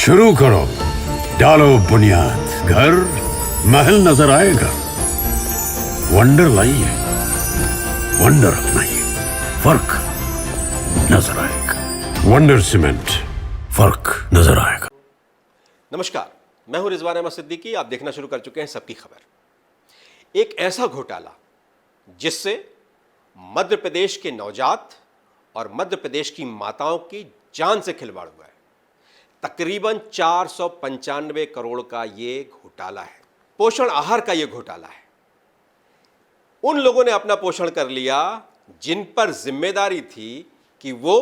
शुरू करो, डालो बुनियाद, घर महल नजर आएगा। वंडर लाइए, वंडर अपनाइए, फर्क नजर आएगा। वंडर सीमेंट, फर्क नजर आएगा। नमस्कार, मैं हूं रिजवान अहमद सिद्दीकी। आप देखना शुरू कर चुके हैं सबकी खबर। एक ऐसा घोटाला जिससे मध्य प्रदेश के नवजात और मध्य प्रदेश की माताओं की जान से खिलवाड़ हुआ है। तकरीबन 495 करोड़ का ये घोटाला है। पोषण आहार का ये घोटाला है। उन लोगों ने अपना पोषण कर लिया जिन पर जिम्मेदारी थी कि वो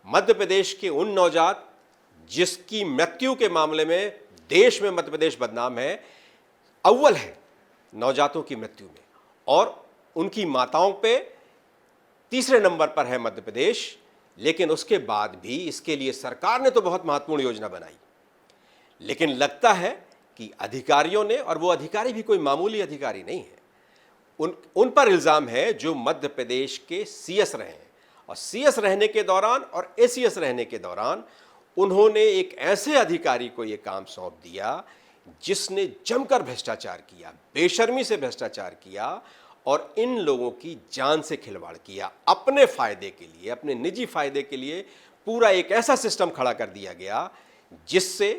मध्य प्रदेश के उन नवजात जिसकी मृत्यु के मामले में देश में मध्य प्रदेश बदनाम है, अव्वल है नवजातों की मृत्यु में, और उनकी माताओं पे तीसरे नंबर पर है मध्य प्रदेश। लेकिन उसके बाद भी इसके लिए सरकार ने तो बहुत महत्वपूर्ण योजना बनाई, लेकिन लगता है कि अधिकारियों ने, और वो अधिकारी भी कोई मामूली अधिकारी नहीं है, उन पर इल्ज़ाम है जो मध्य प्रदेश के सीएस रहे हैं, और सीएस रहने के दौरान और एसीएस रहने के दौरान उन्होंने एक ऐसे अधिकारी को ये काम सौंप दिया जिसने जमकर भ्रष्टाचार किया, बेशर्मी से भ्रष्टाचार किया और इन लोगों की जान से खिलवाड़ किया। अपने फायदे के लिए, अपने निजी फायदे के लिए पूरा एक ऐसा सिस्टम खड़ा कर दिया गया जिससे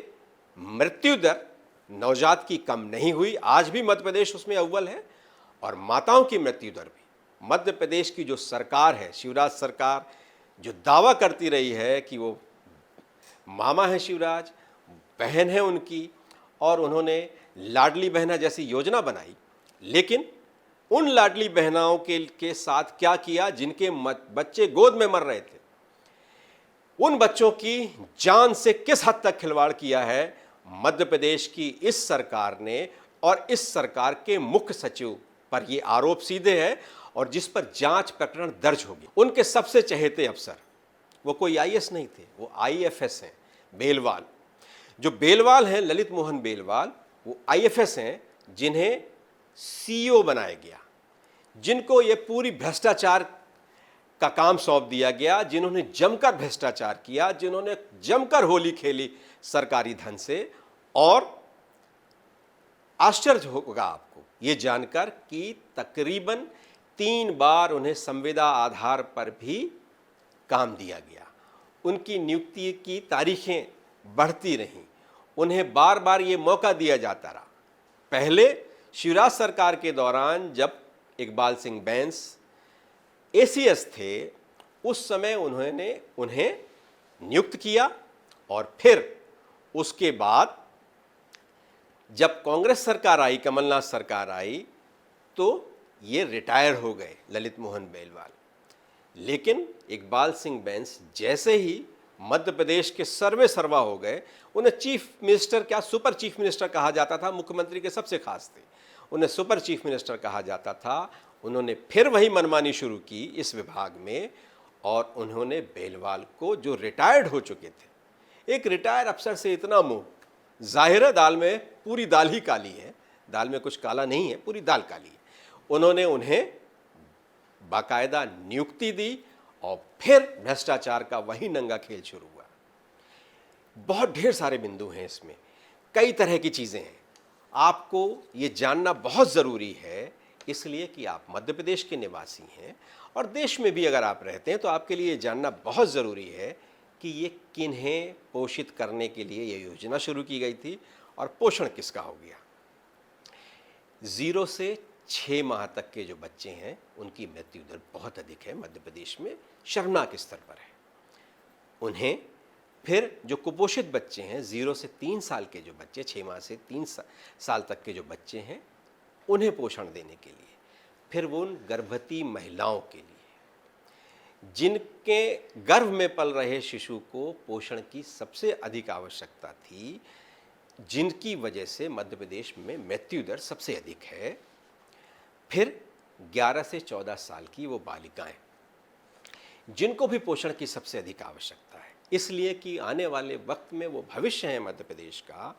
मृत्यु दर नवजात की कम नहीं हुई। आज भी मध्य प्रदेश उसमें अव्वल है, और माताओं की मृत्यु दर भी। मध्य प्रदेश की जो सरकार है, शिवराज सरकार, जो दावा करती रही है कि वो मामा है शिवराज, बहन है उनकी, और उन्होंने लाडली बहना जैसी योजना बनाई, लेकिन उन लाडली बहनाओं के साथ क्या किया जिनके बच्चे गोद में मर रहे थे। उन बच्चों की जान से किस हद तक खिलवाड़ किया है मध्य प्रदेश की इस सरकार ने, और इस सरकार के मुख्य सचिव पर ये आरोप सीधे है, और जिस पर जांच प्रकरण दर्ज होगी। उनके सबसे चहेते अफसर, वो कोई आईएएस नहीं थे, वो आईएफएस हैं, बेलवाल। जो बेलवाल हैं, ललित मोहन बेलवाल, वो आईएफएस हैं जिन्हें सीईओ बनाया गया, जिनको ये पूरी भ्रष्टाचार का काम सौंप दिया गया, जिन्होंने जमकर भ्रष्टाचार किया, जिन्होंने जमकर होली खेली सरकारी धन से। और आश्चर्य होगा आपको ये जानकर कि तकरीबन 3 बार उन्हें संविदा आधार पर भी काम दिया गया। उनकी नियुक्ति की तारीखें बढ़ती रहीं, उन्हें बार बार ये मौका दिया जाता रहा। पहले शिवराज सरकार के दौरान जब इकबाल सिंह बैंस एसीएस थे, उस समय उन्हें नियुक्त किया, और फिर उसके बाद जब कांग्रेस सरकार आई, कमलनाथ सरकार आई, तो ये रिटायर हो गए ललित मोहन बेलवाल। लेकिन इकबाल सिंह बैंस जैसे ही मध्य प्रदेश के सर्वे सर्वा हो गए, उन्हें चीफ मिनिस्टर, क्या सुपर चीफ मिनिस्टर कहा जाता था, मुख्यमंत्री के सबसे खास थे, उन्हें सुपर चीफ मिनिस्टर कहा जाता था। उन्होंने फिर वही मनमानी शुरू की इस विभाग में, और उन्होंने बेलवाल को, जो रिटायर्ड हो चुके थे, एक रिटायर्ड अफसर से इतना मोह, जाहिर है दाल में पूरी दाल ही काली है, दाल में कुछ काला नहीं है, पूरी दाल काली है। उन्होंने उन्हें बाकायदा नियुक्ति दी, और फिर भ्रष्टाचार का वही नंगा खेल शुरू हुआ। बहुत ढेर सारे बिंदु हैं इसमें, कई तरह की चीज़ें हैं। आपको ये जानना बहुत ज़रूरी है, इसलिए कि आप मध्य प्रदेश के निवासी हैं, और देश में भी अगर आप रहते हैं तो आपके लिए ये जानना बहुत ज़रूरी है कि ये किन्हें पोषित करने के लिए ये योजना शुरू की गई थी, और पोषण किसका हो गया। 0 से 6 माह तक के जो बच्चे हैं उनकी मृत्यु दर बहुत अधिक है मध्य प्रदेश में, शर्मनाक स्तर पर है। उन्हें फिर जो कुपोषित बच्चे हैं, 0 से 3 साल के जो बच्चे, 6 माह से 3 साल तक के जो बच्चे हैं, उन्हें पोषण देने के लिए, फिर वो उन गर्भवती महिलाओं के लिए जिनके गर्भ में पल रहे शिशु को पोषण की सबसे अधिक आवश्यकता थी, जिनकी वजह से मध्य प्रदेश में मृत्यु दर सबसे अधिक है। फिर 11 से 14 साल की वो बालिकाएं, जिनको भी पोषण की सबसे अधिक आवश्यकता है, इसलिए कि आने वाले वक्त में वो भविष्य है मध्य प्रदेश का,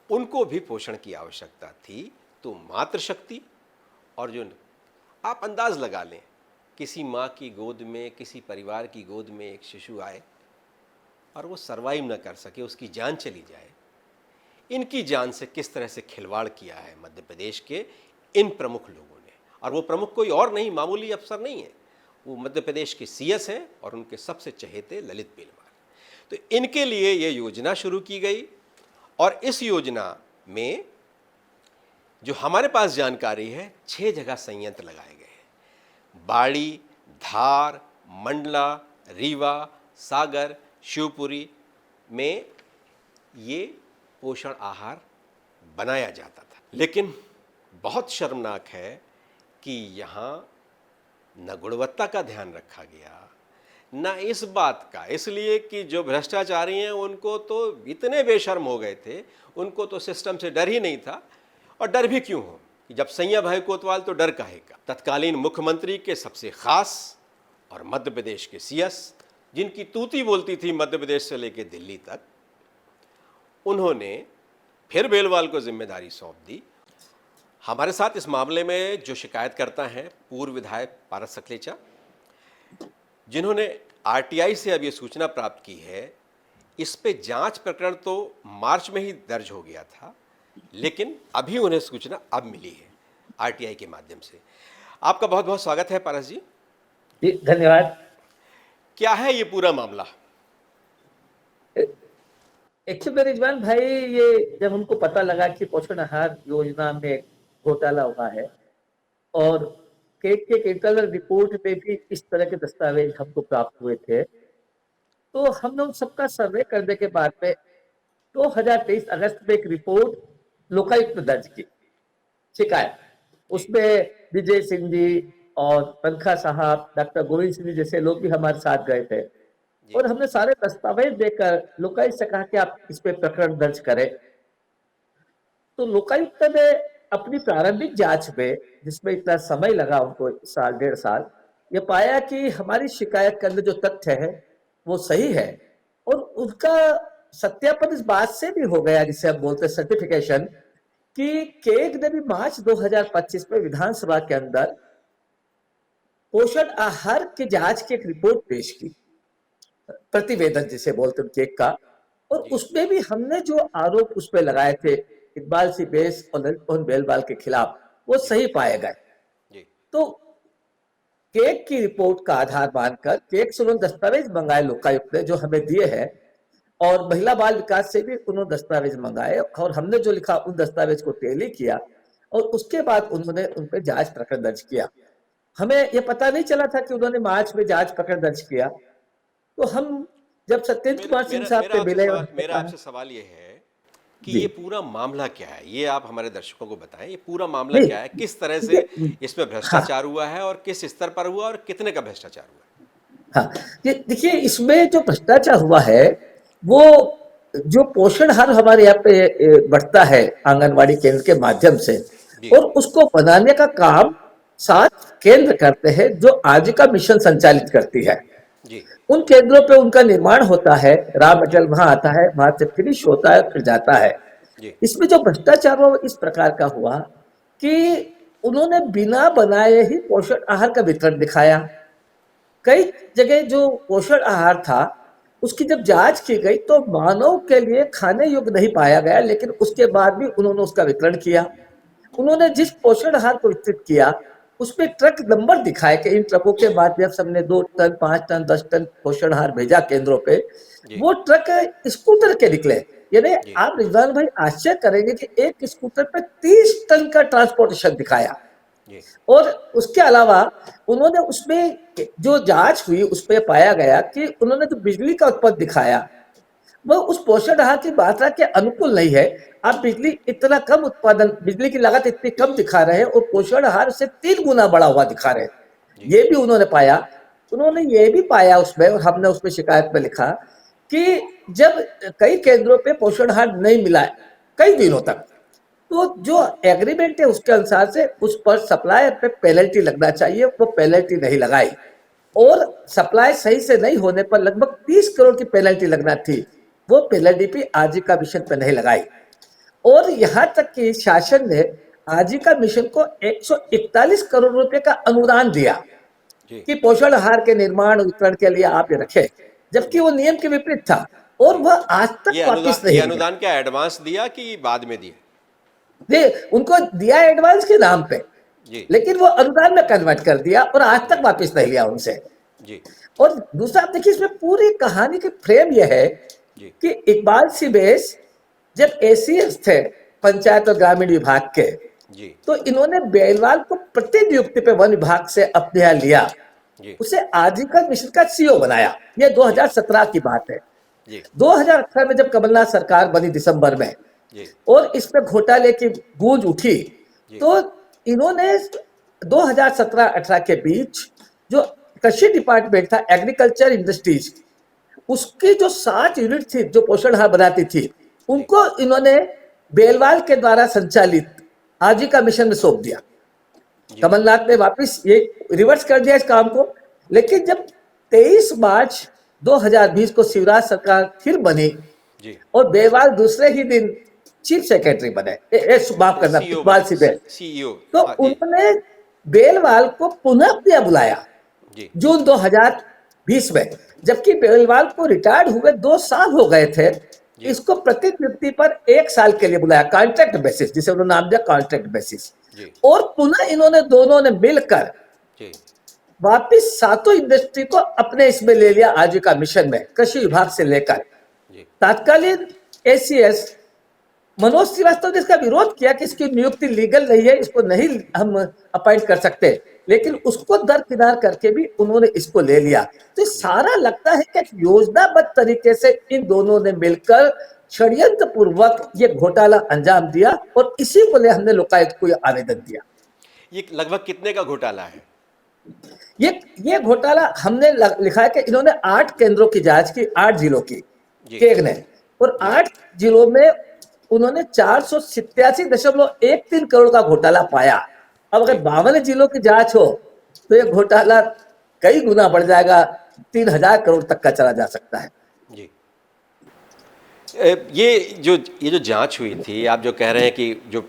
उनको भी पोषण की आवश्यकता थी। तो मातृशक्ति, और जो आप अंदाज लगा लें, किसी माँ की गोद में, किसी परिवार की गोद में एक शिशु आए, और वो सरवाइव ना कर सके, उसकी जान चली जाए। इनकी जान से किस तरह से खिलवाड़ किया है मध्य प्रदेश के इन प्रमुख लोगों ने। और वो प्रमुख कोई और नहीं, मामूली अफसर नहीं है, वो मध्य प्रदेश के सीएस हैं और उनके सबसे चहेते ललित बेलवाल। तो इनके लिए ये योजना शुरू की गई और इस योजना में जो हमारे पास जानकारी है 6 जगह संयंत्र लगाए गए हैं। बाड़ी, धार, मंडला, रीवा, सागर, शिवपुरी में ये पोषण आहार बनाया जाता था। लेकिन बहुत शर्मनाक है कि यहाँ न गुणवत्ता का ध्यान रखा गया, न इस बात का, इसलिए कि जो भ्रष्टाचारी हैं उनको तो इतने बेशर्म हो गए थे, उनको तो सिस्टम से डर ही नहीं था। और डर भी क्यों हो कि जब सैया भाई कोतवाल तो डर काहे का। तत्कालीन मुख्यमंत्री के सबसे खास और मध्य प्रदेश के सीएस, जिनकी तूती बोलती थी मध्य प्रदेश से लेकर दिल्ली तक, उन्होंने फिर बेलवाल को जिम्मेदारी सौंप दी। हमारे साथ इस मामले में जो शिकायत करता है पूर्व विधायक पारस सकलेचा, जिन्होंने आरटीआई से अब ये सूचना प्राप्त की है। इस पे जांच प्रकरण तो मार्च में ही दर्ज हो गया था, लेकिन अभी उन्हें सूचना अब मिली है आरटीआई के माध्यम से। आपका बहुत बहुत स्वागत है पारस जी। धन्यवाद। क्या है ये पूरा मामला? एक्चुअली रिजवान भाई, ये जब हमको पता लगा कि पोषण आहार योजना में घोटाला हुआ है और केक के इंटरनल रिपोर्ट में भी इस तरह के दस्तावेज हमको प्राप्त हुए थे, तो हमने उन सबका सर्वे करने के बाद में 2023 अगस्त में एक रिपोर्ट लोकायुक्त दर्ज की शिकायत। उसमें विजय सिंह जी और पंखा साहब, डॉक्टर गोविंद सिंह जी जैसे लोग भी हमारे साथ गए थे और हमने सारे दस्तावेज देकर लोकायुक्त से कहा कि आप इस पे प्रकरण दर्ज करें। तो लोकायुक्त ने अपनी प्रारंभिक जांच में, जिसमें इतना समय लगा उनको 1.5 साल, ये पाया कि हमारी शिकायत के अंदर जो तथ्य है वो सही है और उनका सत्यापन इस बात से भी हो गया, जिसे हम बोलते हैं सर्टिफिकेशन, कि केग ने भी मार्च 2025 में विधानसभा के अंदर पोषण आहार की जांच की एक रिपोर्ट पेश की, प्रतिवेदन जिसे बोलते हैं केग का, और उसमें भी हमने जो आरोप उस पर लगाए थे इकबाल सिंह बेस और ललित बेलवाल के खिलाफ, वो सही पाए गए। तो केग की रिपोर्ट का आधार मानकर केग से उन्होंने दस्तावेज मंगाए लोकायुक्त ने, जो हमें दिए हैं, और महिला बाल विकास से भी उन्होंने दस्तावेज मंगाए और हमने जो लिखा उन दस्तावेज को टेली किया और उसके बाद उन्होंने उन पर जांच प्रकरण दर्ज किया। हमें यह पता नहीं चला था कि उन्होंने मार्च में जांच प्रकरण दर्ज किया। तो हम जब सत्येंद्र कुमार सिंह साहब से मिले, मेरा आपसे सवाल ये है कि ये पूरा मामला क्या है, ये आप हमारे दर्शकों को बताएं। ये पूरा मामला क्या है, किस तरह से इसमें भ्रष्टाचार हुआ है और किस स्तर पर हुआ और कितने का भ्रष्टाचार हुआ? हाँ, ये देखिए, इसमें जो भ्रष्टाचार हुआ है वो जो पोषण आहार हमारे यहाँ पे बढ़ता है आंगनवाड़ी केंद्र के माध्यम से, और उसको बनाने का काम 7 केंद्र करते हैं जो आजीविका मिशन संचालित करती है। उन केंद्रों पे उनका निर्माण होता है, रॉ मटेरियल वहां आता है, वहां से फिनिश होता है, फिर जाता है। इसमें जो भ्रष्टाचार हुआ इस प्रकार का हुआ कि उन्होंने बिना बनाए ही पोषण आहार का वितरण दिखाया। कई जगह जो पोषण आहार था उसकी जब जांच की गई तो मानव के लिए खाने योग्य नहीं पाया गया, लेकिन उसके बाद भी उन्होंने उसका वितरण किया। उन्होंने जिस पोषण आहार को वितरित किया उसमें ट्रक नंबर दिखाए कि इन ट्रकों के माध्यम से हमने 2 टन, 5 टन, 10 टन पोषण आहार भेजा केंद्रों पे। वो ट्रक स्कूटर के निकले, यानी आप रिजवान भाई आश्चर्य करेंगे कि एक स्कूटर पे 30 टन का ट्रांसपोर्टेशन दिखाया। और उसके अलावा उन्होंने उसमें जो जांच हुई उसमें पाया गया कि उन्होंने जो बिजली का उत्पादन दिखाया वो उस पोषण आहार की मात्रा के अनुकूल नहीं है। आप बिजली इतना कम उत्पादन, बिजली की लागत इतनी कम दिखा रहे हैं और पोषण आहार से 3 गुना बढ़ा हुआ दिखा रहे हैं। ये भी उन्होंने पाया। उन्होंने ये भी पाया उसमें, और हमने उसमें शिकायत में लिखा कि जब कई केंद्रों पे पोषण आहार नहीं मिला कई दिनों तक, तो जो एग्रीमेंट है उसके अनुसार से उस पर सप्लायर पे पेनल्टी लगना चाहिए, वो पेनल्टी नहीं लगाई, और सप्लाई सही से नहीं होने पर लगभग 30 करोड़ की पेनल्टी लगना थी, वो पेनल्टी भी आजीविका मिशन पे नहीं लगाई। और यहाँ तक कि शासन ने आजीविका मिशन को 141 करोड़ रुपए का अनुदान दिया कि पोषण आहार के निर्माण वितरण के लिए आप ये रखें, जबकि वो नियम के विपरीत था। और वह आज तक वापिस नहीं ये दिया। अनुदान क्या एडवांस दिया कि बाद में दिया? उनको दिया एडवांस के नाम पे, जी लेकिन वो अनुदान में कन्वर्ट कर दिया और आज तक वापिस नहीं लिया उनसे। जी और दूसरा आप देखिए, इसमें पूरी कहानी की फ्रेम यह है जी कि इकबाल सिबेश जब एसीएस थे पंचायत और ग्रामीण विभाग के, जी तो इन्होंने बेलवाल को प्रतिनियुक्ति पे वन विभाग से अपने यहाँ लिया, जी उसे आजीविका मिशन का सीईओ बनाया। ये 2017 की बात है। जी 2018 में जब कमलनाथ सरकार बनी दिसंबर में, जी और इसमें घोटाले की गूंज उठी, जी। तो इन्होंने 2017-18 के बीच जो कृषि डिपार्टमेंट था, एग्रीकल्चर इंडस्ट्रीज, उसकी जो 60 यूनिट थी जो पोषण आहार बनाती थी, उनको इन्होंने बेलवाल के द्वारा संचालित आजीविका मिशन में सौंप दिया। जी। कमलनाथ ने वापस ये रिवर्स कर दिया इस काम को। लेकिन जब 23 मार्च 2020 को शिवराज सरकार फिर बनी जी और बेलवाल दूसरे ही दिन चीफ सेक्रेटरी बने, माफ करना, सीईओ इकबाल सिबेश, सीईओ। तो उन्होंने बेलवाल को पुनः अपने बुलाया जी जून 2020 में, जबकि बेलवाल को रिटायर्ड हुए 2 साल हो गए थे। जी। इसको प्रतिनियुक्ति पर 1 साल के लिए बुलाया, कॉन्ट्रैक्ट बेसिस, जिसे उन्होंने नाम दिया कॉन्ट्रैक्ट बेसिस। जी और पुनः इन्होंने दोनों ने मिलकर जी वापिस 7 इंडस्ट्री को अपने इसमें ले लिया, आजीविका मिशन में, कृषि विभाग से लेकर। जी तात्कालीन एसीएस मनोज श्रीवास्तव ने इसका विरोध किया कि इसकी नियुक्ति लीगल नहीं है, इसको नहीं हम अपॉइंट कर सकते, लेकिन उसको दरकिनार करके भी उन्होंने इसको ले लिया। तो सारा लगता है कि योजनाबद्ध तरीके से इन दोनों ने मिलकर षड्यंत्र पूर्वक ये घोटाला अंजाम दिया, और इसी को ले हमने लोकायुक्त को आवेदन दिया। ये लगभग कितने का घोटाला है? ये घोटाला हमने लिखा है कि इन्होंने 8 केंद्रों की जांच की, 8 जिलों की जी। केग ने, और 8 जिलों में उन्होंने 487.13 करोड़ का घोटाला पाया। अब अगर 52 जिलों की जांच हो तो ये घोटाला कई गुना बढ़ जाएगा, 3000 करोड़ तक का चला जा सकता है। जी ये जो जांच हुई थी, आप जो कह रहे हैं कि जो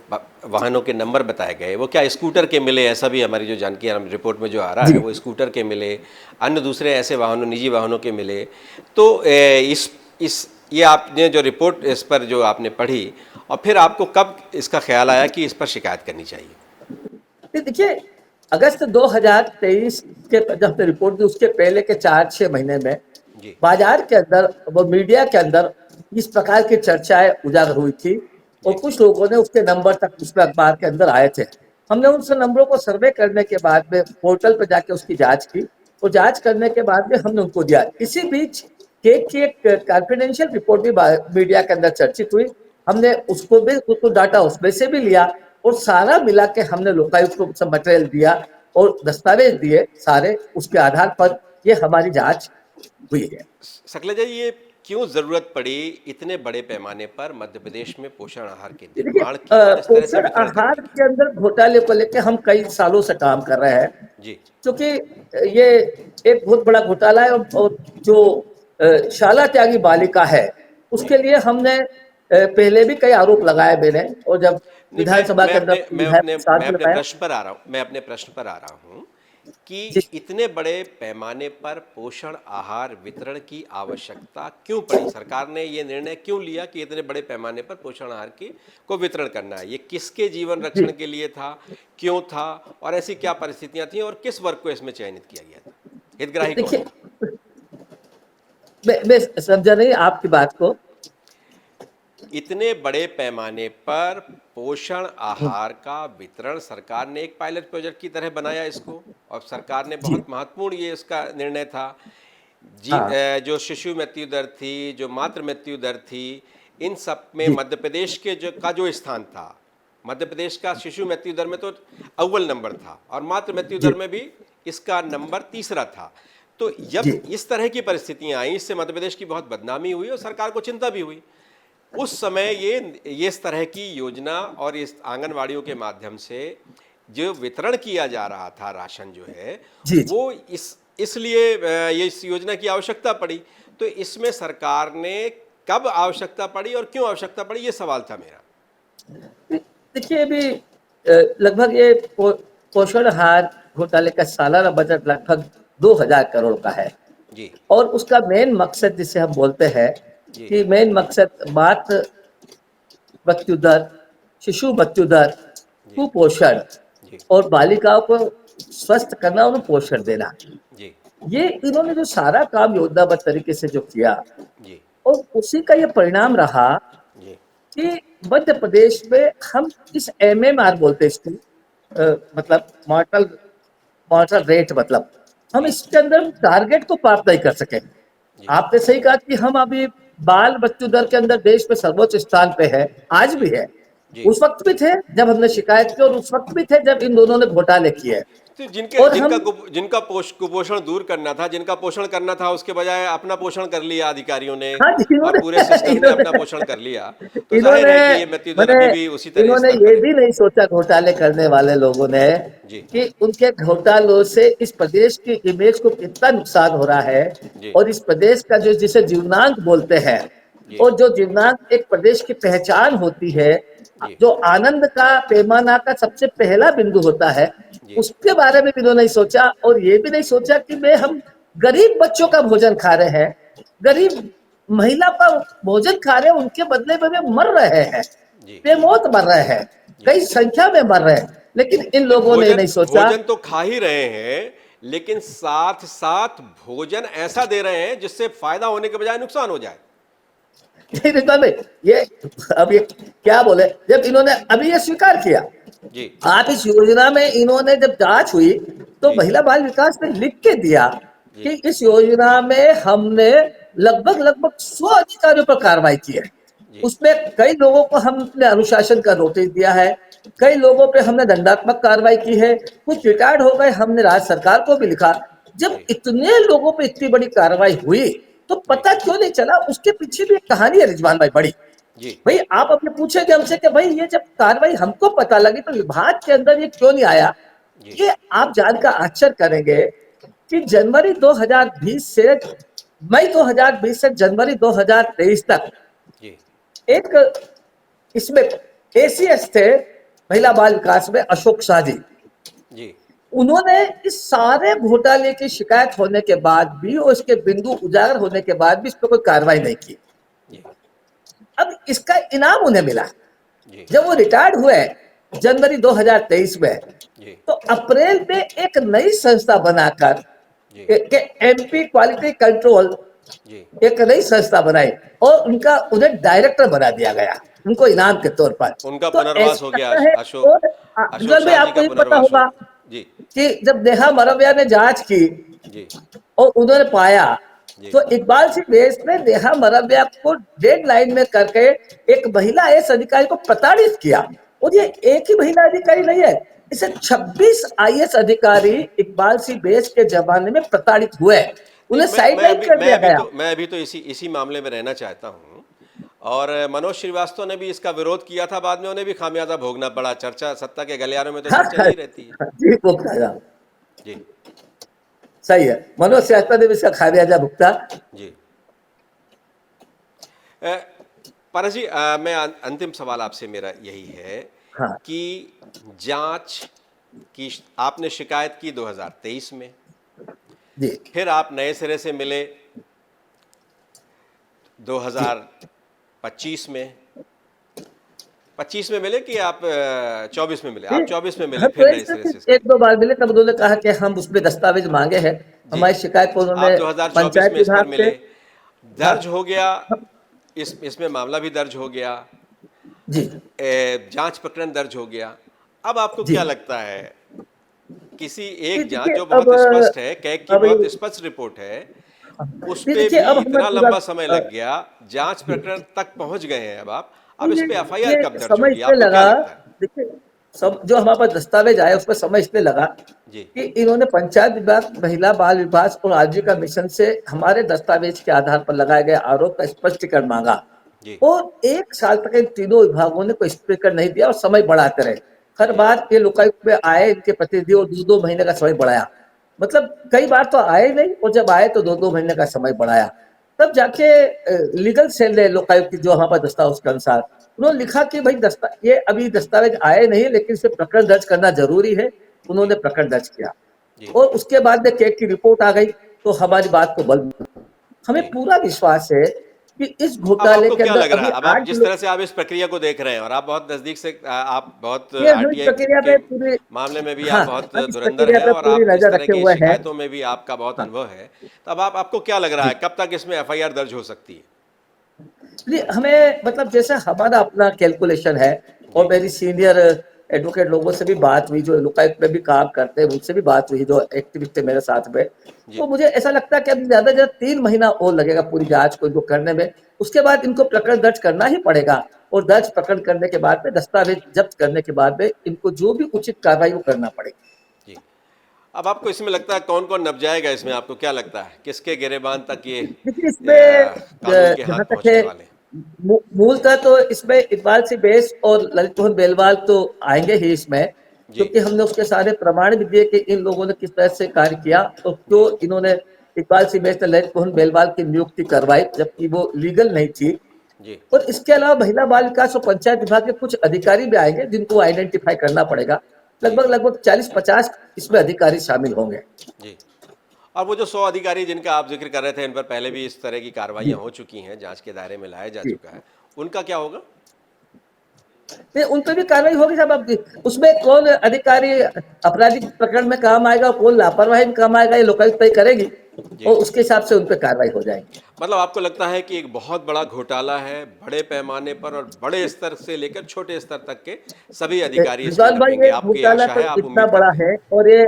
वाहनों के नंबर बताए गए, वो क्या स्कूटर के मिले? ऐसा भी हमारी जो जानकारी रिपोर्ट में जो आ रहा है वो स्कूटर के मिले, अन्य दूसरे ऐसे वाहनों, निजी वाहनों के मिले। तो ये आपने जो रिपोर्ट इस पर जो आपने पढ़ी, और फिर आपको कब इसका ख्याल आया कि इस पर शिकायत करनी चाहिए? देखिए, अगस्त 2023 के जब हमने रिपोर्ट दी, उसके पहले के 4-6 महीने में जी बाजार के अंदर, वो मीडिया के अंदर इस प्रकार की चर्चाएं उजागर हुई थी, और कुछ लोगों ने उसके नंबर तक उसमें अखबार के अंदर आए थे। हमने उन नंबरों को सर्वे करने के बाद में पोर्टल पर जाके उसकी जांच की, और जांच करने के बाद में हमने उनको दिया। इसी बीच केक की एक कॉन्फिडेंशियल रिपोर्ट भी मीडिया के अंदर चर्चित हुई, हमने उसको भी, उसको डाटा उसमें से भी लिया, और सारा मिला के हमने लोकायुक्त को सब मटेरियल दिया और दस्तावेज दिए सारे, उसके आधार पर ये हमारी जांच हुई है। सकलेजा जी, ये क्यों जरूरत पड़ी इतने बड़े पैमाने पर मध्य प्रदेश में पोषण आहार के देखिए, निर्माण की और इस तरह से पोषण वितरण आहार करने के अंदर घोटाले को लेकर हम कई सालों से काम कर रहे हैं, की? जी क्योंकि ये एक बहुत बड़ा घोटाला है। और जो शाला त्यागी बालिका है, उसके लिए हमने पहले भी कई आरोप लगाए मैंने, और जब नहीं, विधानसभा के अंदर विधायक के साथ मैं अपने लगाया। प्रश्न पर आ रहा हूँ, मैं अपने प्रश्न पर आ रहा हूँ कि जी। इतने बड़े पैमाने पर पोषण आहार वितरण की आवश्यकता क्यों पड़ी? सरकार ने ये निर्णय क्यों लिया कि इतने बड़े पैमाने पर पोषण आहार को वितरण करना है? ये किसके जीवन रक्षण के लिए था, क्यों था, और ऐसी क्या परिस्थितियां थी, और किस वर्ग को इसमें चयनित किया गया था? हितग्राही कौन देखिए, था? मैं समझा नहीं आपकी बात को। इतने बड़े पैमाने पर पोषण आहार का वितरण सरकार ने एक पायलट प्रोजेक्ट की तरह बनाया इसको, और सरकार ने बहुत महत्वपूर्ण ये इसका निर्णय था। जो शिशु मृत्यु दर थी, जो मातृ मृत्यु दर थी, इन सब में मध्य प्रदेश के जो स्थान था, मध्य प्रदेश का शिशु मृत्यु दर में तो अव्वल नंबर था, और मातृ मृत्यु दर में भी इसका नंबर तीसरा था। तो जब इस तरह की परिस्थितियां आई, इससे मध्य प्रदेश की बहुत बदनामी हुई और सरकार को चिंता भी हुई। उस समय ये इस तरह की योजना और इस आंगनवाड़ियों के माध्यम से जो वितरण किया जा रहा था राशन जो है, वो इसलिए ये इस योजना की आवश्यकता पड़ी। तो इसमें सरकार ने कब आवश्यकता पड़ी और क्यों आवश्यकता पड़ी, ये सवाल था मेरा। देखिए, अभी लगभग ये पोषण आहार घोटाले का सालाना बजट लगभग 2000 करोड़ का है जी। और उसका मेन मकसद जिसे हम बोलते हैं जी कि मेन मकसद बात मृत्यु दर, शिशु मृत्यु दर, जी कुपोषण जी और बालिकाओं को स्वस्थ करना, उन्हें पोषण देना, जी ये इन्होंने जो सारा काम योजनाबद्ध तरीके से जो किया, जी और उसी का ये परिणाम रहा जी कि मध्य प्रदेश में हम इस MMR बोलते हैं इसको, मतलब मॉर्टल मॉर्टल रेट, मतलब हम जी इसके अंदर टारगेट को प्राप्त नहीं कर सके। जी आपने सही कहा कि हम अभी बाल मृत्यु दर के अंदर देश में सर्वोच्च स्थान पे है, आज भी जी है। जी उस वक्त भी थे जब हमने शिकायत की, और उस वक्त भी थे जब इन दोनों ने घोटाले किए। तो जिनके और जिनका हम, कुपोषण दूर करना था, जिनका पोषण करना था, उसके बजाय अपना पोषण कर लिया अधिकारियों ने हाँ जी, और इन्होंने पूरे सिस्टम ने अपना इन्होंने पोषण कर लिया, तो जाहिर इन्होंने है कि ये मृत्यु दर मैंने अभी भी उसी तरह इन्होंने स्तर ये पर है। भी नहीं सोचा, घोटाले करने वाले लोगों ने, जी कि उनके घोटालों से इस प्रदेश की इमेज को कितना नुकसान हो रहा है, जी और इस प्रदेश का जो, जिसे जीवनांग बोलते हैं, जी और जो जीवनांग एक प्रदेश की पहचान होती है, जी जो आनंद का पैमाना का सबसे पहला बिंदु होता है, जी उसके बारे में भी इन्होंने नहीं सोचा। और ये भी नहीं सोचा कि मैं, हम गरीब बच्चों का भोजन खा रहे हैं, गरीब महिला का भोजन खा रहे हैं, उनके बदले में वे मर रहे हैं, जी बेमौत मर रहे हैं, जी कई संख्या में मर रहे हैं, लेकिन इन नहीं, लोगों ने भोजन नहीं सोचा। भोजन तो खा ही रहे हैं, लेकिन साथ साथ भोजन ऐसा दे रहे हैं जिससे फायदा होने के बजाय नुकसान हो जाए। नहीं रिजवान भाई, ये अब ये क्या बोले, जब इन्होंने अभी ये स्वीकार किया, जी आप इस योजना में, इन्होंने जब जांच हुई तो जी महिला बाल विकास ने लिख के दिया कि जी इस योजना में हमने लगभग लगभग 100 अधिकारियों पर कार्रवाई की है। जी उसमें कई लोगों को हमने अनुशासन का नोटिस दिया है, कई लोगों पे हमने दंडात्मक कार्रवाई की है, कुछ रिटायर्ड हो गए, हमने राज्य सरकार को भी लिखा। जब जी इतने लोगों पे इतनी बड़ी कार्रवाई हुई, तो जी पता क्यों नहीं चला? उसके पीछे भी एक कहानी है रिजवान भाई, बड़ी। जी भाई आप अपने पूछेंगे हमसे कि भाई ये जब कार्रवाई हमको पता लगी तो विभाग के अंदर ये क्यों नहीं आया? जी ये आप जानकर आश्चर्य करेंगे कि जनवरी 2020 से मई 2020 से जनवरी 2023 तक जी एक इसमें ACS थे महिला बाल विकास में, अशोक शाह जी। जी उन्होंने इस सारे घोटाले की शिकायत होने के बाद भी और इसके बिंदु उजागर होने के बाद भी इस पर कोई कार्रवाई नहीं की। जी अब इसका इनाम उन्हें मिला जी जब वो रिटायर्ड हुए जनवरी 2023 में। जी तो अप्रैल में एक नई संस्था बनाकर जी के MP क्वालिटी कंट्रोल, जी एक नई संस्था बनाई और उनका उन्हें डायरेक्टर बना दिया गया, उनको इनाम के तौर पर। उन्होंने तो पुनर्वास हो ऐसा गया। लगता है। अशोक और अशोक अफजल भाई, शाह जी आपको का ये पता पुनर्वास हो। होगा जी कि जब नेहा मरविया ने जांच की जी और उन्होंने पाया, जी तो इकबाल सिंह देश ने नेहा मरविया को डेडलाइन में करके एक महिला IAS अधिकारी को प्रताड़ित किया। और ये जी एक ही महिला अधिकारी नहीं है, इसे 26 IAS अधिकारी इकबाल सिंह देश के जमाने में प्रताड़ित हुए, नहीं, उन्हें साइडलाइन कर दिया गया। मैं अभी तो इसी इसी मामले में रहना चाहता हूँ। और मनोज श्रीवास्तव ने भी इसका विरोध किया था, बाद में उन्हें भी खामियाजा भोगना पड़ा। चर्चा सत्ता के गलियारों में तो हाँ, चर्चा यही रहती है। जी वो खाया, जी सही है, मनोज सिन्हा ने भी इसका खामियाजा भुगता। जी पारस जी, मैं अंतिम सवाल आपसे मेरा यही है हाँ कि जांच की आपने शिकायत की 2023 में, जी, फिर आप नए सिरे से मिले 2025 में। 25 में मिले कि आप 24 में मिले? आप 24 में मिले, हम फिर तो नए सिरे से एक दो बार मिले, तब उन्होंने कहा कि हम उसमें दस्तावेज मांगे हैं, जी। हमारी शिकायत को आप उन्होंने 2024 पंचायत में इस पर विभाग से। मिले, हाँ दर्ज हो गया, इसमें मामला भी दर्ज हो गया, जी जांच प्रकरण दर्ज हो गया। अब आपको जी क्या लगता है, किसी जी, एक जांच देखिए जो बहुत स्पष्ट है, कैग की अब बहुत स्पष्ट रिपोर्ट है, उस जी, पे देखिए भी अब हमें इतना पूरा लंबा समय लग गया, जांच प्रकरण तक पहुंच गए हैं अब इस पे ये FIR कब दर्ज समय होगी? इसलिए आपको क्या लगा, लगता है? देखिए सब जो हमारे पास दस्तावेज आए उसमें समय इसलिए लगा जी कि इन्होंने पंचायत विभाग, महिला बाल विभाग और आजीविका मिशन से हमारे दस्तावेज के आधार पर लगाए गए आरोप का स्पष्टीकरण मांगा, जी और 1 साल तक इन तीनों विभागों ने कोई स्पष्टीकरण नहीं दिया और समय बढ़ाते रहे। हर जी बार ये लोकायुक्त में आए, इनके प्रतिनिधि, और 2-2 महीने का समय बढ़ाया। मतलब कई बार तो आए नहीं, और जब आए तो 2-2 महीने का समय बढ़ाया। तब जाके लीगल सेल ने लोकायुक्त की जो हमारे पास दस्तावेज के अनुसार उन्होंने लिखा कि भाई ये अभी दस्तावेज आए नहीं, लेकिन इस पे प्रकरण दर्ज करना जरूरी है। जी उन्होंने प्रकरण दर्ज किया, जी और उसके बाद में केक की रिपोर्ट आ गई, तो हमारी बात को बल मिला। हमें जी पूरा विश्वास है कि इस अब घोटाले आपको के क्या अंदर लग रहा अभी है, अब आप 8 जिस तरह से आप इस प्रक्रिया को देख रहे हैं और आप बहुत नजदीक से आप बहुत ये हम इस आरटीआई प्रक्रिया के पे पूरी, मामले में भी आप हाँ, बहुत हम इस धुरंधर प्रक्रिया हैं पे और पूरी आप इस नजर तरह रखे की हुए हैं। शिकायतों में भी आपका बहुत हाँ अनुभव है। तो अब आप आपको क्या लग रहा जी, है कब तक इसमें एफआईआर दर्ज हो सकती है? नहीं हमें मतलब जैसे हमारा अपना कैलकुलेशन है, और जी मेरी सीनियर एडवोकेट लोगों से भी बात हुई, जो लोकायुक्त में भी काम करते हैं, उनसे भी बात हुई, जो एक्टिविस्ट थे मेरे साथ में, जी तो मुझे ऐसा लगता है कि अभी ज्यादा से ज्यादा 3 महीना और लगेगा पूरी जांच को इनको करने में। उसके बाद इनको प्रकरण दर्ज करना ही पड़ेगा, और दर्ज प्रकरण करने के बाद में दस्तावेज जब्त करने के बाद में इनको जो भी उचित कार्रवाई वो करना पड़ेगी। जी। अब आपको इसमें लगता है कौन कौन नप जाएगा इसमें, आपको क्या लगता है किसके गिरेबान तक ये देखिए इसमें कानून के हाथ जहाँ तक है, पहुंचने वाले हैं? मूलतः तो इसमें इकबाल सिंह बेस और ललित मोहन बेलवाल तो आएंगे ही इसमें, जी क्योंकि हमने उसके सारे प्रमाण भी दिए कि इन लोगों ने किस तरह से कार्य किया, और क्यों जी इन्होंने, इकबाल सिंह बेस ने ललित मोहन बेलवाल की नियुक्ति करवाई जबकि वो लीगल नहीं थी। जी और इसके अलावा महिला बाल विकास और पंचायत विभाग के कुछ अधिकारी भी आएंगे जिनको आइडेंटिफाई करना पड़ेगा। जी लगभग लगभग 40-50 इसमें अधिकारी शामिल होंगे। जी। और वो जो 100 अधिकारी जिनका आप जिक्र कर रहे थे, इन पर पहले भी इस तरह की जी कार्रवाइयां हो चुकी हैं, जांच के दायरे में लाया जा जी, चुका है, उनका क्या होगा? नहीं उन पे भी कार्रवाई होगी साहब। अब उसमें कौन अधिकारी आपराधिक प्रकरण में काम आएगा, कौन लापरवाही में काम आएगा, ये लोकायुक्त तय करेगी, जी। और उसके हिसाब से उन पे कार्रवाई हो जाएगी। मतलब आपको लगता है कि एक बहुत बड़ा घोटाला है, बड़े पैमाने पर और बड़े स्तर से लेकर छोटे स्तर तक के सभी अधिकारी इसमें रिजवान भाई, नपेंगे, ये आपकी घोटाला आशा तो है, आप इतना उम्मीद बड़ा करते हैं? है, और ये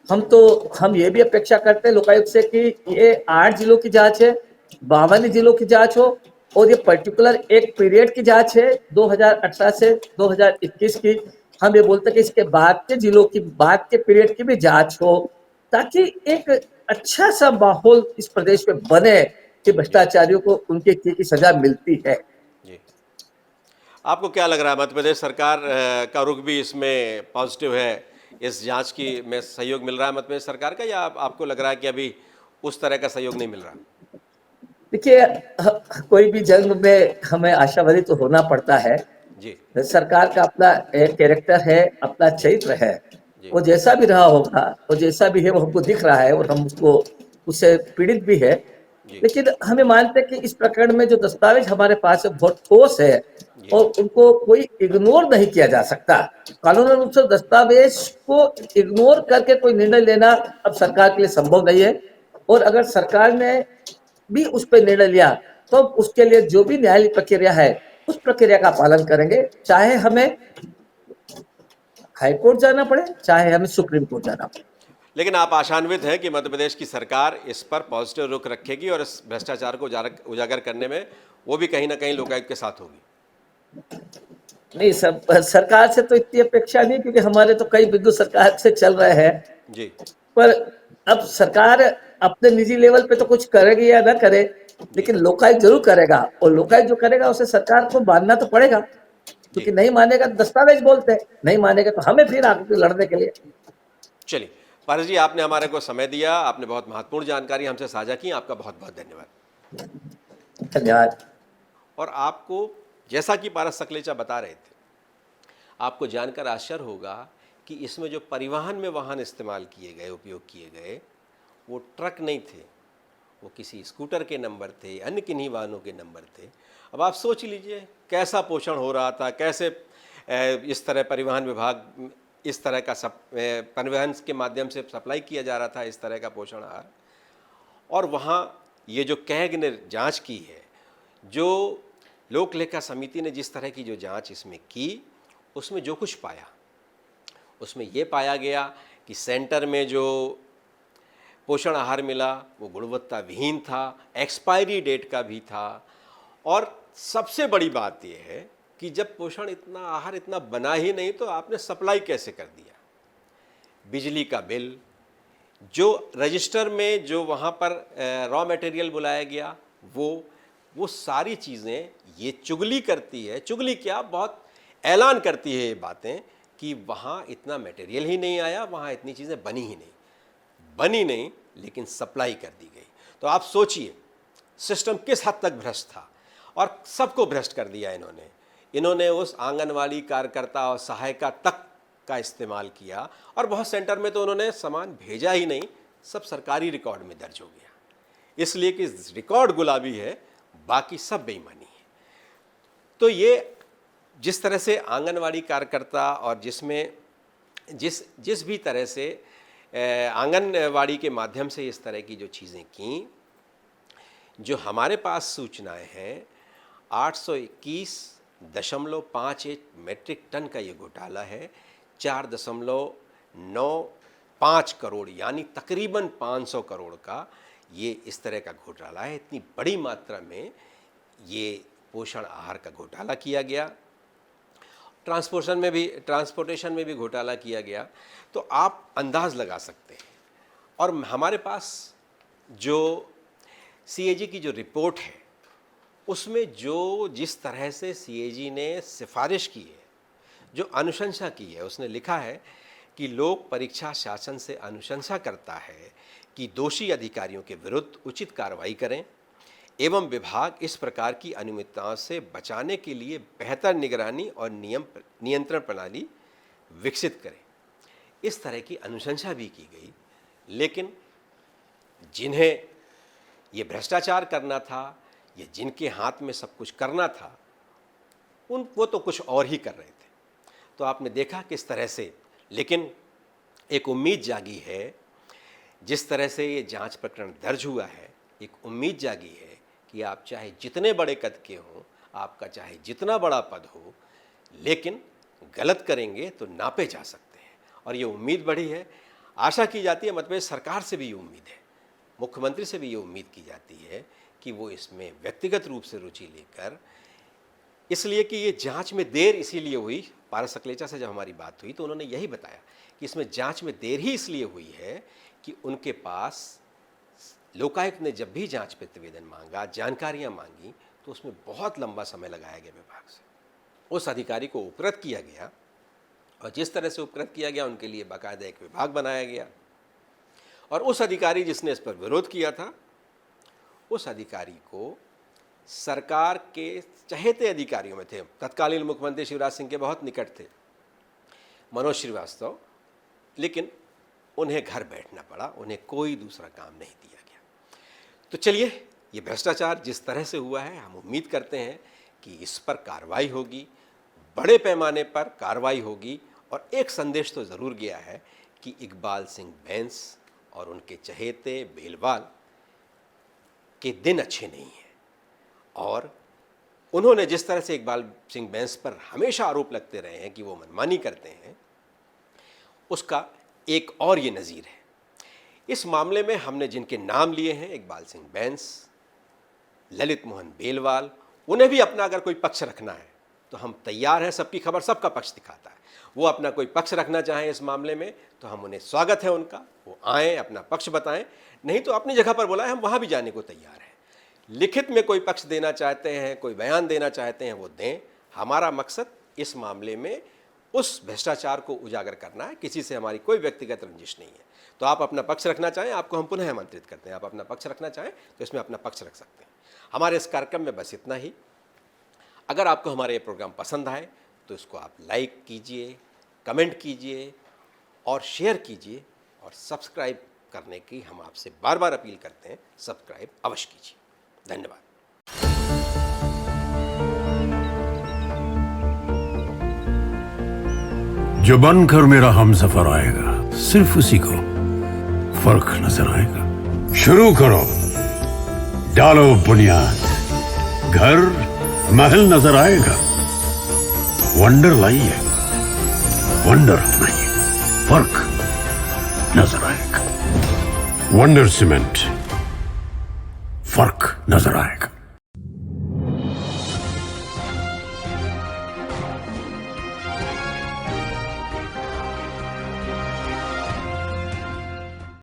हम तो हम ये भी अपेक्षा करते हैं लोकायुक्त से कि ये 8 जिलों की जांच है, 52 जिलों की जांच हो, और ये पर्टिकुलर एक पीरियड की जांच है 2018 से 2021 की। हम ये बोलते हैं कि इसके बाद के जिलों की, बाद के पीरियड की भी जांच हो, ताकि एक अच्छा सा माहौल इस प्रदेश में बने कि जी भ्रष्टाचारियों को उनके किए की सजा मिलती है। जी। आपको क्या लग रहा है, मध्य प्रदेश सरकार का रुख भी इसमें पॉजिटिव है, इस जांच की में सहयोग मिल रहा है मध्य प्रदेश सरकार का, या आपको लग रहा है कि अभी उस तरह का सहयोग नहीं मिल रहा? देखिए, कोई भी जंग में हमें आशावादी तो होना पड़ता है। जी सरकार का अपना एक कैरेक्टर है, अपना जी चरित्र है, जी वो जैसा भी रहा होगा, वो जैसा भी है वो हमको दिख रहा है, और हम उसको, उससे पीड़ित भी है। जी लेकिन हमें मानते हैं कि इस प्रकरण में जो दस्तावेज हमारे पास है बहुत ठोस है, जी और उनको कोई इग्नोर नहीं किया जा सकता। कानूनी रूप से दस्तावेज को इग्नोर करके कोई निर्णय लेना अब सरकार के लिए संभव नहीं है। और अगर सरकार ने भी उस पर निर्णय लिया, तो उसके लिए जो भी न्यायालयिक प्रक्रिया है उस प्रक्रिया का पालन करेंगे, चाहे हमें हाई कोर्ट जाना पड़े, चाहे हमें सुप्रीम कोर्ट जाना पड़े। लेकिन आप आशान्वित हैं कि मध्य प्रदेश की सरकार इस पर पॉजिटिव रुख रखेगी और इस भ्रष्टाचार को उजागर करने में वो भी कहीं ना कहीं लोकायुक्त के साथ होगी? नहीं, सब सरकार से तो इतनी अपेक्षा नहीं, क्योंकि हमारे तो कई बिंदु सरकार से चल रहे हैं। जी पर अब सरकार अपने निजी लेवल पे तो कुछ करेगी या ना करे, जी लेकिन लोकायुक्त जरूर करेगा, और लोकायुक्त जो करेगा उसे सरकार को मानना तो पड़ेगा, जी। क्योंकि नहीं मानेगा तो दस्तावेज बोलते हैं, नहीं मानेगा तो हमें फिर आगे लड़ने के लिए। चलिए पारस जी, आपने हमारे को समय दिया, आपने बहुत महत्वपूर्ण जानकारी हमसे साझा की, आपका बहुत बहुत धन्यवाद। धन्यवाद। और आपको, जैसा कि पारस सकलेचा बता रहे थे, आपको जानकर आश्चर्य होगा कि इसमें जो परिवहन में वाहन इस्तेमाल किए गए, उपयोग किए गए, वो ट्रक नहीं थे, वो किसी स्कूटर के नंबर थे, अन्य किन्हीं वाहनों के नंबर थे। अब आप सोच लीजिए कैसा पोषण हो रहा था, कैसे इस तरह परिवहन विभाग इस तरह का परिवहन के माध्यम से सप्लाई किया जा रहा था इस तरह का पोषण आहार। और वहाँ ये जो कैग ने जांच की है, जो लोक लेखा समिति ने जिस तरह की जो जांच इसमें की, उसमें जो कुछ पाया, उसमें ये पाया गया कि सेंटर में जो पोषण आहार मिला वो गुणवत्ता विहीन था, एक्सपायरी डेट का भी था, और सबसे बड़ी बात यह है कि जब पोषण इतना आहार इतना बना ही नहीं तो आपने सप्लाई कैसे कर दिया? बिजली का बिल, जो रजिस्टर में जो वहाँ पर रॉ मटेरियल बुलाया गया, वो सारी चीज़ें ये चुगली करती है। चुगली क्या, बहुत ऐलान करती है ये बातें कि वहाँ इतना मटेरियल ही नहीं आया, वहाँ इतनी चीज़ें बनी नहीं, लेकिन सप्लाई कर दी गई। तो आप सोचिए सिस्टम किस हद तक भ्रष्ट था, और सबको भ्रष्ट कर दिया इन्होंने उस आंगनवाड़ी कार्यकर्ता और सहायिका तक का इस्तेमाल किया, और बहुत सेंटर में तो उन्होंने सामान भेजा ही नहीं, सब सरकारी रिकॉर्ड में दर्ज हो गया। इसलिए कि रिकॉर्ड गुलाबी है, बाकी सब बेईमानी है। तो ये जिस तरह से आंगनवाड़ी कार्यकर्ता और जिसमें जिस भी तरह से आंगनवाड़ी के माध्यम से इस तरह की जो चीज़ें की, जो हमारे पास सूचनाएं हैं 821.51 मेट्रिक टन का ये घोटाला है, 4.95 करोड़ यानी तकरीबन 500 करोड़ का ये इस तरह का घोटाला है। इतनी बड़ी मात्रा में ये पोषण आहार का घोटाला किया गया। ट्रांसपोर्टेशन में भी घोटाला किया गया। तो आप अंदाज़ लगा सकते हैं। और हमारे पास जो CAG की जो रिपोर्ट है उसमें जिस तरह से CAG ने सिफारिश की है, जो अनुशंसा की है, उसने लिखा है कि लोक परीक्षा शासन से अनुशंसा करता है कि दोषी अधिकारियों के विरुद्ध उचित कार्रवाई करें एवं विभाग इस प्रकार की अनियमितताओं से बचाने के लिए बेहतर निगरानी और नियंत्रण प्रणाली विकसित करें। इस तरह की अनुशंसा भी की गई। लेकिन जिन्हें ये भ्रष्टाचार करना था या जिनके हाथ में सब कुछ करना था, वो तो कुछ और ही कर रहे थे। तो आपने देखा किस तरह से, लेकिन एक उम्मीद जागी है। जिस तरह से ये जांच प्रकरण दर्ज हुआ है, एक उम्मीद जागी है कि आप चाहे जितने बड़े कद के हों, आपका चाहे जितना बड़ा पद हो, लेकिन गलत करेंगे तो नापे जा सकते हैं। और ये उम्मीद बढ़ी है। आशा की जाती है, मतलब सरकार से भी ये उम्मीद है, मुख्यमंत्री से भी ये उम्मीद की जाती है कि वो इसमें व्यक्तिगत रूप से रुचि लेकर, इसलिए कि ये जांच में देर इसीलिए हुई। पारस सकलेचा से जब हमारी बात हुई तो उन्होंने यही बताया कि इसमें जांच में देर ही इसलिए हुई है कि उनके पास लोकायुक्त ने जब भी जांच प्रतिवेदन मांगा, जानकारियां मांगी, तो उसमें बहुत लंबा समय लगाया गया विभाग से। उस अधिकारी को उपकृत किया गया और जिस तरह से उपकृत किया गया उनके लिए बाकायदा एक विभाग बनाया गया। और उस अधिकारी जिसने इस पर विरोध किया था, उस अधिकारी को सरकार के चहेते अधिकारियों में थे, तत्कालीन मुख्यमंत्री शिवराज सिंह के बहुत निकट थे, मनोज श्रीवास्तव, लेकिन उन्हें घर बैठना पड़ा, उन्हें कोई दूसरा काम नहीं दिया गया। तो चलिए, ये भ्रष्टाचार जिस तरह से हुआ है, हम उम्मीद करते हैं कि इस पर कार्रवाई होगी, बड़े पैमाने पर कार्रवाई होगी। और एक संदेश तो ज़रूर गया है कि इकबाल सिंह बैंस और उनके चहेते बेलवाल के दिन अच्छे नहीं हैं। और उन्होंने जिस तरह से इकबाल सिंह बैंस पर हमेशा आरोप लगते रहे हैं कि वो मनमानी करते हैं, उसका एक और ये नज़ीर है। इस मामले में हमने जिनके नाम लिए हैं, इकबाल सिंह बैंस, ललित मोहन बेलवाल, उन्हें भी अपना अगर कोई पक्ष रखना है तो हम तैयार हैं। सबकी खबर सबका पक्ष दिखाता है। वो अपना कोई पक्ष रखना चाहें इस मामले में तो हम उन्हें स्वागत है उनका, वो आएँ, अपना पक्ष बताएं। नहीं तो अपनी जगह पर बोला है, हम वहाँ भी जाने को तैयार हैं। लिखित में कोई पक्ष देना चाहते हैं, कोई बयान देना चाहते हैं, वो दें। हमारा मकसद इस मामले में उस भ्रष्टाचार को उजागर करना है। किसी से हमारी कोई व्यक्तिगत रंजिश नहीं है। तो आप अपना पक्ष रखना चाहें, आपको हम पुनः आमंत्रित करते हैं। आप अपना पक्ष रखना चाहें तो इसमें अपना पक्ष रख सकते हैं। हमारे इस कार्यक्रम में बस इतना ही। अगर आपको हमारा ये प्रोग्राम पसंद आए तो इसको आप लाइक कीजिए, कमेंट कीजिए और शेयर कीजिए। और सब्सक्राइब करने की हम आपसे बार बार अपील करते हैं, सब्सक्राइब अवश्य कीजिए। धन्यवाद। जो बनकर मेरा हमसफर आएगा, सिर्फ उसी को फर्क नजर आएगा। शुरू करो, डालो बुनियाद, घर महल नजर आएगा। वंडर लाइए, वंडर अपनाइए, फर्क नजर आएगा। वंडर सीमेंट, फर्क नजर आएगा।